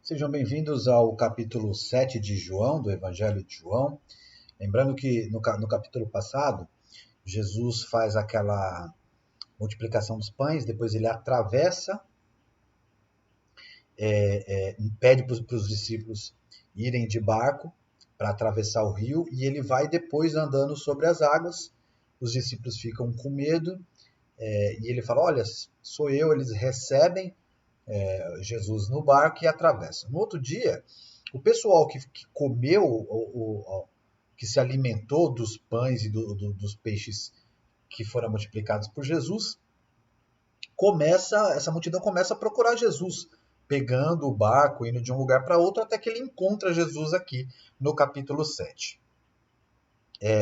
Sejam bem-vindos ao capítulo 7 de João, do Evangelho de João. Lembrando que no capítulo passado, Jesus faz aquela multiplicação dos pães, depois ele atravessa, pede para os discípulos irem de barco para atravessar o rio, e ele vai depois andando sobre as águas. Os discípulos ficam com medo, e ele fala, olha, sou eu, eles recebem Jesus no barco e atravessa. No outro dia, o pessoal que comeu, que se alimentou dos pães e dos peixes que foram multiplicados por Jesus, essa multidão começa a procurar Jesus, pegando o barco, indo de um lugar para outro, até que ele encontra Jesus aqui no capítulo 7.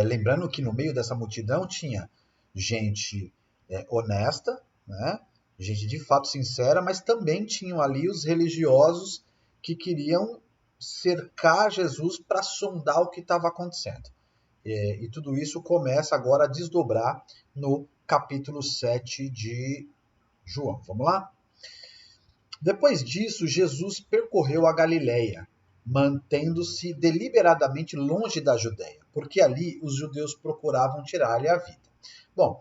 Lembrando que no meio dessa multidão tinha gente honesta, né? Gente de fato sincera, mas também tinham ali os religiosos que queriam cercar Jesus para sondar o que estava acontecendo. E tudo isso começa agora a desdobrar no capítulo 7 de João. Vamos lá? Depois disso, Jesus percorreu a Galileia, mantendo-se deliberadamente longe da Judéia, porque ali os judeus procuravam tirar-lhe a vida. Bom,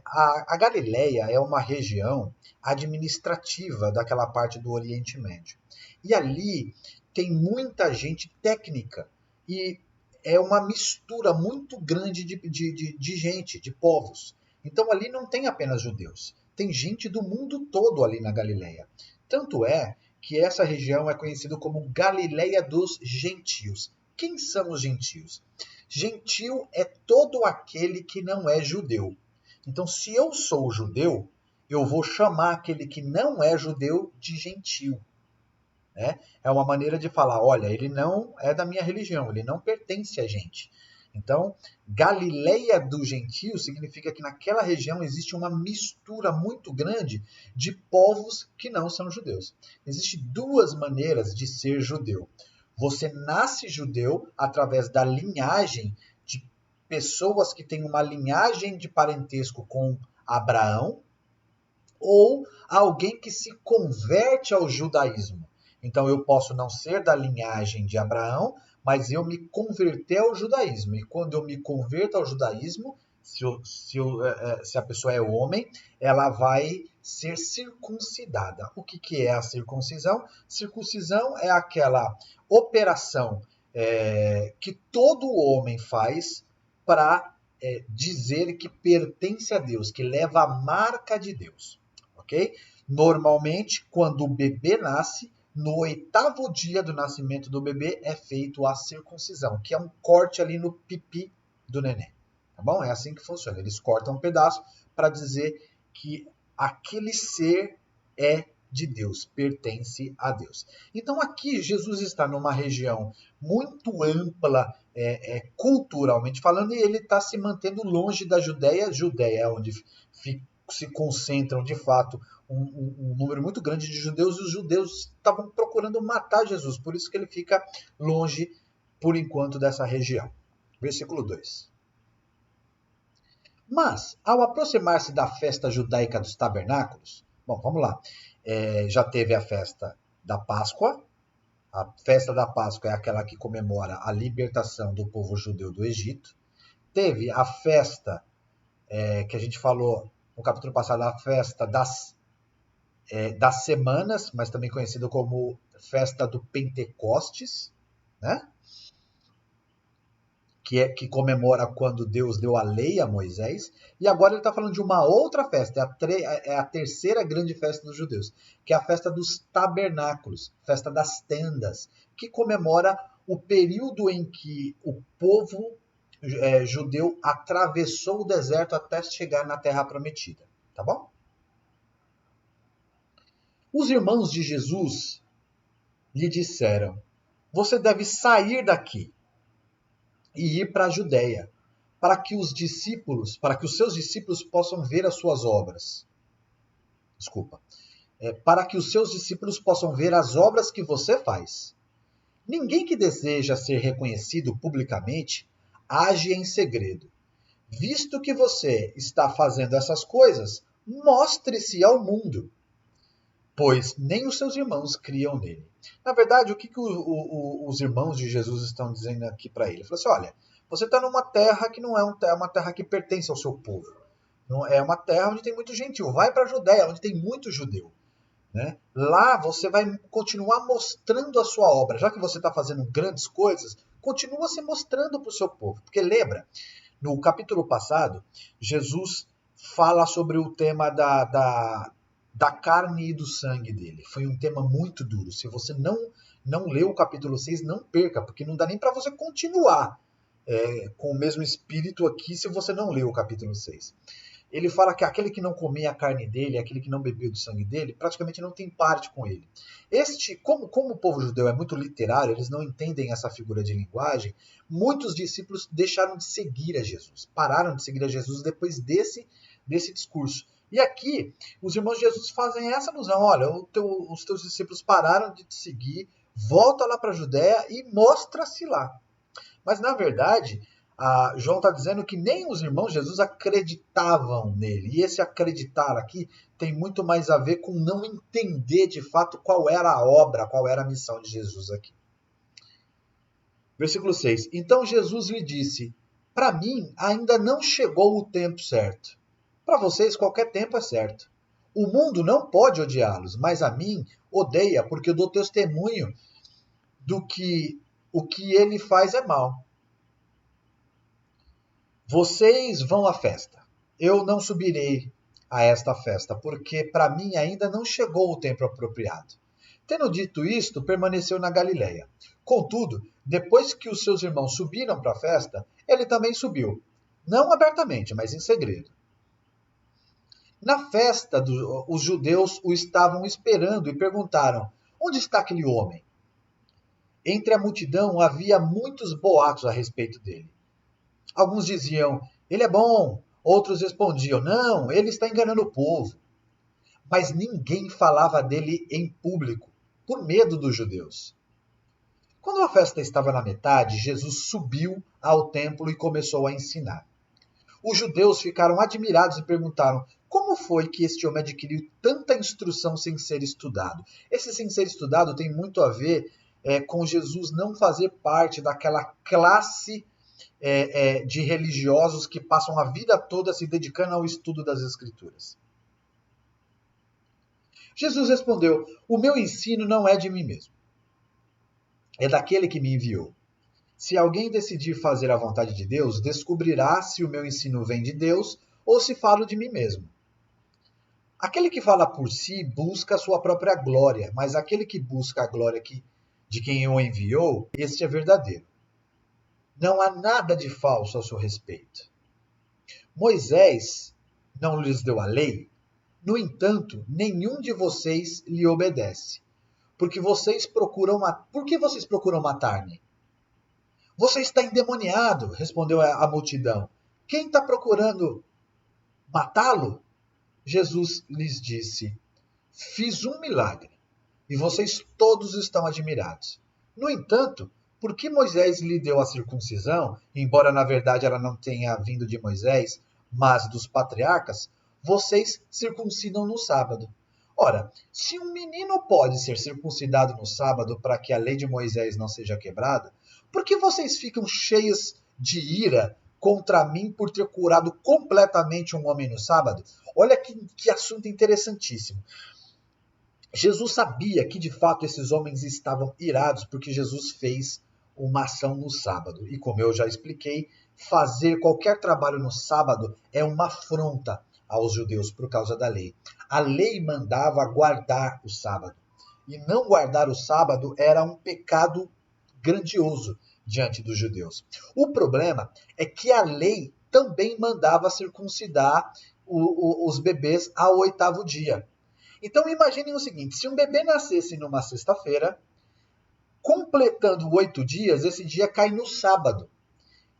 a Galileia é uma região administrativa daquela parte do Oriente Médio. E ali tem muita gente técnica e é uma mistura muito grande de gente, de povos. Então ali não tem apenas judeus, tem gente do mundo todo ali na Galileia. Tanto é que essa região é conhecida como Galileia dos Gentios. Quem são os gentios? Gentil é todo aquele que não é judeu. Então, se eu sou judeu, eu vou chamar aquele que não é judeu de gentil. Né? É uma maneira de falar, olha, ele não é da minha religião, ele não pertence a gente. Então, Galileia dos Gentios significa que naquela região existe uma mistura muito grande de povos que não são judeus. Existem duas maneiras de ser judeu. Você nasce judeu através da linhagem de pessoas que têm uma linhagem de parentesco com Abraão, ou alguém que se converte ao judaísmo. Então eu posso não ser da linhagem de Abraão, mas eu me converter ao judaísmo. E quando eu me converto ao judaísmo, se a pessoa é homem, ela vai ser circuncidada. O que é a circuncisão? Circuncisão é aquela operação que todo homem faz para dizer que pertence a Deus, que leva a marca de Deus. Okay? Normalmente, quando o bebê nasce, no 8º dia do nascimento do bebê é feito a circuncisão, que é um corte ali no pipi do neném. Tá bom? É assim que funciona. Eles cortam um pedaço para dizer que aquele ser é de Deus, pertence a Deus. Então aqui Jesus está numa região muito ampla, culturalmente falando, e ele está se mantendo longe da Judéia. Judéia é onde se concentram de fato um número muito grande de judeus, e os judeus estavam procurando matar Jesus, por isso que ele fica longe, por enquanto, dessa região. Versículo 2. Mas, ao aproximar-se da festa judaica dos tabernáculos, bom, vamos lá, já teve a festa da Páscoa. A festa da Páscoa é aquela que comemora a libertação do povo judeu do Egito. Teve a festa que a gente falou no capítulo passado, a festa das semanas, mas também conhecida como festa do Pentecostes, né? Que comemora quando Deus deu a lei a Moisés. E agora ele está falando de uma outra festa, é a terceira grande festa dos judeus, que é a festa dos tabernáculos, festa das tendas, que comemora o período em que o povo judeu atravessou o deserto até chegar na Terra Prometida. Tá bom? Os irmãos de Jesus lhe disseram, você deve sair daqui e ir para a Judéia, para que os seus discípulos possam ver as suas obras. Para que os seus discípulos possam ver as obras que você faz. Ninguém que deseja ser reconhecido publicamente age em segredo. Visto que você está fazendo essas coisas, mostre-se ao mundo. pois nem os seus irmãos criam nele. Na verdade, o que os irmãos de Jesus estão dizendo aqui para ele? Ele falou assim, olha, você está numa terra que não é uma terra que pertence ao seu povo. Não é uma terra onde tem muito gentil. Vai para a Judéia, onde tem muito judeu. Né? Lá você vai continuar mostrando a sua obra. Já que você está fazendo grandes coisas, continua se mostrando para o seu povo. Porque lembra, no capítulo passado, Jesus fala sobre o tema da carne e do sangue dele. Foi um tema muito duro. Se você não leu o capítulo 6, não perca, porque não dá nem para você continuar com o mesmo espírito aqui se você não leu o capítulo 6. Ele fala que aquele que não comia a carne dele, aquele que não bebeu do sangue dele, praticamente não tem parte com ele. Como o povo judeu é muito literário, eles não entendem essa figura de linguagem, muitos discípulos deixaram de seguir a Jesus, pararam de seguir a Jesus depois desse discurso. E aqui, os irmãos de Jesus fazem essa alusão, olha, os teus discípulos pararam de te seguir, volta lá para a Judéia e mostra-se lá. Mas, na verdade, João está dizendo que nem os irmãos de Jesus acreditavam nele. E esse acreditar aqui tem muito mais a ver com não entender de fato qual era a obra, qual era a missão de Jesus aqui. Versículo 6. Então Jesus lhe disse, para mim ainda não chegou o tempo certo. Para vocês qualquer tempo é certo. O mundo não pode odiá-los, mas a mim odeia, porque eu dou testemunho do que o que ele faz é mal. Vocês vão à festa. Eu não subirei a esta festa, porque para mim ainda não chegou o tempo apropriado. Tendo dito isto, permaneceu na Galileia. Contudo, depois que os seus irmãos subiram para a festa, ele também subiu. Não abertamente, mas em segredo. Na festa, os judeus o estavam esperando e perguntaram, onde está aquele homem? Entre a multidão havia muitos boatos a respeito dele. Alguns diziam, ele é bom. Outros respondiam, não, ele está enganando o povo. Mas ninguém falava dele em público, por medo dos judeus. Quando a festa estava na metade, Jesus subiu ao templo e começou a ensinar. Os judeus ficaram admirados e perguntaram, como foi que este homem adquiriu tanta instrução sem ser estudado? Esse sem ser estudado tem muito a ver com Jesus não fazer parte daquela classe de religiosos que passam a vida toda se dedicando ao estudo das Escrituras. Jesus respondeu, o meu ensino não é de mim mesmo, é daquele que me enviou. Se alguém decidir fazer a vontade de Deus, descobrirá se o meu ensino vem de Deus ou se falo de mim mesmo. Aquele que fala por si busca a sua própria glória, mas aquele que busca a glória de quem o enviou, este é verdadeiro. Não há nada de falso a seu respeito. Moisés não lhes deu a lei? No entanto, nenhum de vocês lhe obedece. Por que vocês procuram matar-me? Você está endemoniado, respondeu a multidão. Quem está procurando matá-lo? Jesus lhes disse, fiz um milagre, e vocês todos estão admirados. No entanto, por que Moisés lhe deu a circuncisão, embora na verdade ela não tenha vindo de Moisés, mas dos patriarcas, vocês circuncidam no sábado. Ora, se um menino pode ser circuncidado no sábado para que a lei de Moisés não seja quebrada, por que vocês ficam cheios de ira contra mim por ter curado completamente um homem no sábado? Olha que assunto interessantíssimo. Jesus sabia que de fato esses homens estavam irados porque Jesus fez uma ação no sábado. E como eu já expliquei, fazer qualquer trabalho no sábado é uma afronta aos judeus por causa da lei. A lei mandava guardar o sábado. E não guardar o sábado era um pecado grandioso diante dos judeus. O problema é que a lei também mandava circuncidar os bebês ao 8º dia. Então imaginem o seguinte, se um bebê nascesse numa sexta-feira, completando 8 dias, esse dia cai no sábado.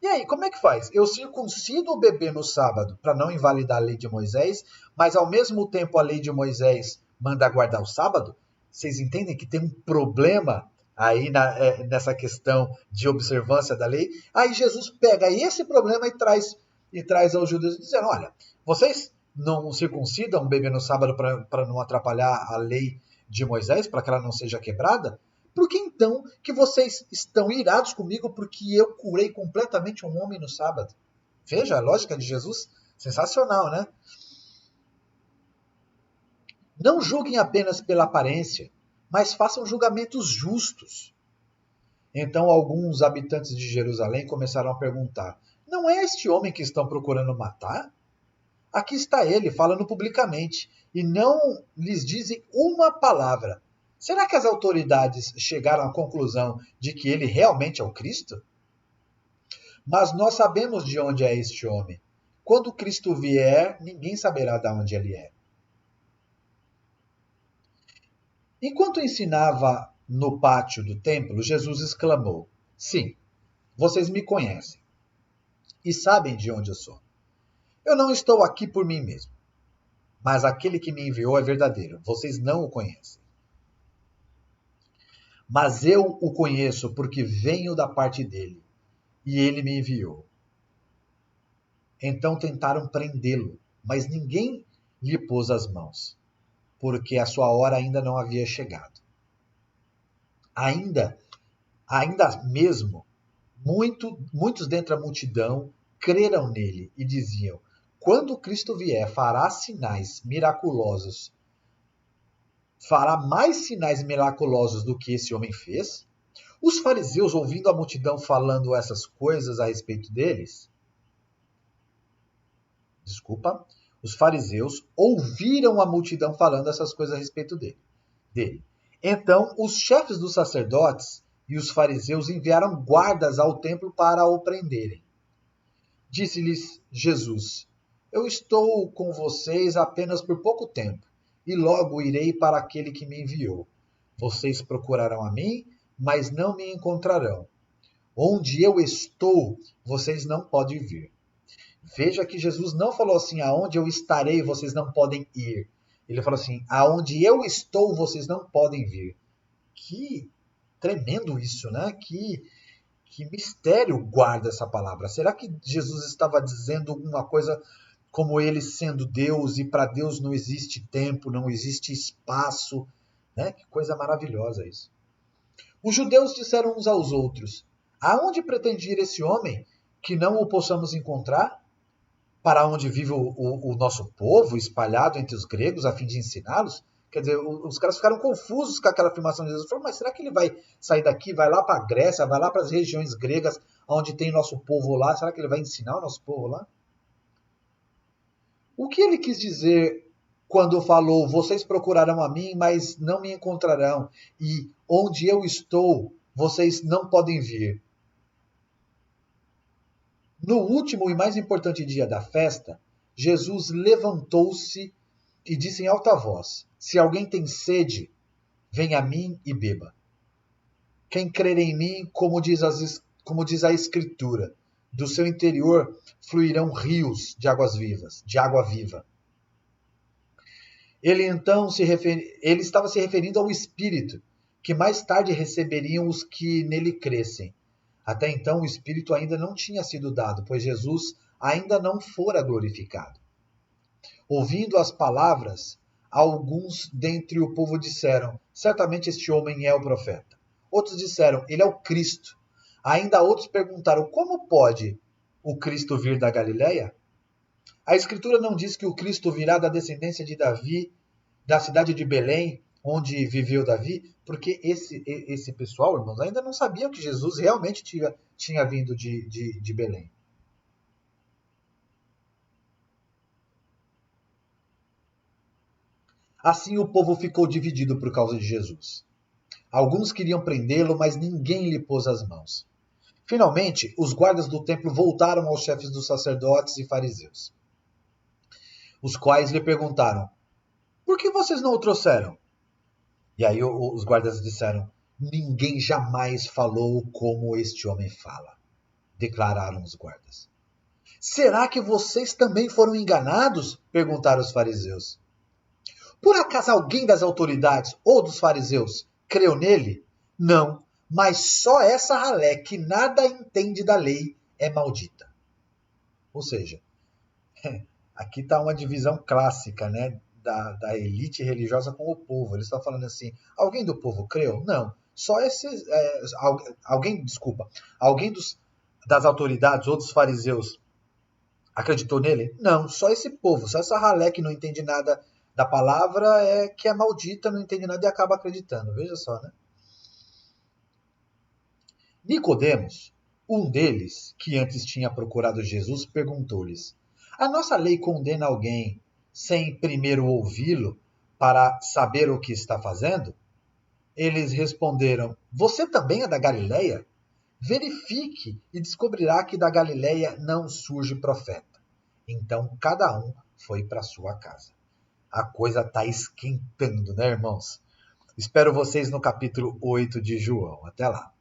E aí, como é que faz? Eu circuncido o bebê no sábado para não invalidar a lei de Moisés, mas ao mesmo tempo a lei de Moisés manda guardar o sábado? Vocês entendem que tem um problema aí nessa questão de observância da lei? Aí Jesus pega esse problema e traz aos judeus dizendo, olha, vocês não circuncidam o bebê no sábado para não atrapalhar a lei de Moisés para que ela não seja quebrada? Por que então que vocês estão irados comigo porque eu curei completamente um homem no sábado? Veja a lógica de Jesus, sensacional, né? Não julguem apenas pela aparência, mas façam julgamentos justos. Então alguns habitantes de Jerusalém começaram a perguntar: não é este homem que estão procurando matar? Aqui está ele, falando publicamente, e não lhes dizem uma palavra. Será que as autoridades chegaram à conclusão de que ele realmente é o Cristo? Mas nós sabemos de onde é este homem. Quando Cristo vier, ninguém saberá de onde ele é. Enquanto ensinava no pátio do templo, Jesus exclamou: sim, vocês me conhecem e sabem de onde eu sou. Eu não estou aqui por mim mesmo, mas aquele que me enviou é verdadeiro. Vocês não o conhecem. Mas eu o conheço porque venho da parte dele, e ele me enviou. Então tentaram prendê-lo, mas ninguém lhe pôs as mãos, porque a sua hora ainda não havia chegado. Ainda mesmo, muitos dentre a multidão creram nele e diziam: quando Cristo vier, fará mais sinais miraculosos do que esse homem fez? Os fariseus, ouvindo a multidão falando essas coisas a respeito os fariseus ouviram a multidão falando essas coisas a respeito dele. Então, os chefes dos sacerdotes e os fariseus enviaram guardas ao templo para o prenderem. Disse-lhes Jesus: eu estou com vocês apenas por pouco tempo, e logo irei para aquele que me enviou. Vocês procurarão a mim, mas não me encontrarão. Onde eu estou, vocês não podem vir. Veja que Jesus não falou assim: aonde eu estarei, vocês não podem ir. Ele falou assim: aonde eu estou, vocês não podem vir. Que tremendo isso, né? Que mistério guarda essa palavra. Será que Jesus estava dizendo alguma coisa como ele sendo Deus, e para Deus não existe tempo, não existe espaço? Né? Que coisa maravilhosa isso. Os judeus disseram uns aos outros: aonde pretende ir esse homem que não o possamos encontrar? Para onde vive o nosso povo, espalhado entre os gregos, a fim de ensiná-los? Quer dizer, os caras ficaram confusos com aquela afirmação de Jesus. Falaram: mas será que ele vai sair daqui, vai lá para a Grécia, vai lá para as regiões gregas, onde tem nosso povo lá? Será que ele vai ensinar o nosso povo lá? O que ele quis dizer quando falou: vocês procurarão a mim, mas não me encontrarão, e onde eu estou, vocês não podem vir? No último e mais importante dia da festa, Jesus levantou-se e disse em alta voz: se alguém tem sede, venha a mim e beba. Quem crer em mim, como diz a Escritura, do seu interior fluirão rios de águas vivas, de água viva. Ele estava se referindo ao Espírito, que mais tarde receberiam os que nele crescem. Até então o Espírito ainda não tinha sido dado, pois Jesus ainda não fora glorificado. Ouvindo as palavras, alguns dentre o povo disseram: certamente este homem é o profeta. Outros disseram: ele é o Cristo. Ainda outros perguntaram: como pode o Cristo vir da Galileia? A Escritura não diz que o Cristo virá da descendência de Davi, da cidade de Belém, onde viveu Davi? Porque esse pessoal, irmãos, ainda não sabia que Jesus realmente tinha vindo de Belém. Assim o povo ficou dividido por causa de Jesus. Alguns queriam prendê-lo, mas ninguém lhe pôs as mãos. Finalmente, os guardas do templo voltaram aos chefes dos sacerdotes e fariseus, os quais lhe perguntaram: por que vocês não o trouxeram? E aí os guardas disseram: ninguém jamais falou como este homem fala, declararam os guardas. Será que vocês também foram enganados? Perguntaram os fariseus. Por acaso alguém das autoridades ou dos fariseus creu nele? Não, mas só essa ralé que nada entende da lei é maldita. Ou seja, aqui está uma divisão clássica, né, da elite religiosa com o povo. Ele está falando assim, alguém do povo creu? Não. Só esses... alguém das autoridades ou dos fariseus acreditou nele? Não, só esse povo, só essa ralé que não entende nada da palavra, que é maldita, não entende nada e acaba acreditando. Veja só, né? Nicodemos, um deles, que antes tinha procurado Jesus, perguntou-lhes: a nossa lei condena alguém sem primeiro ouvi-lo para saber o que está fazendo? Eles responderam: você também é da Galileia? Verifique e descobrirá que da Galileia não surge profeta. Então cada um foi para sua casa. A coisa está esquentando, né, irmãos? Espero vocês no capítulo 8 de João. Até lá.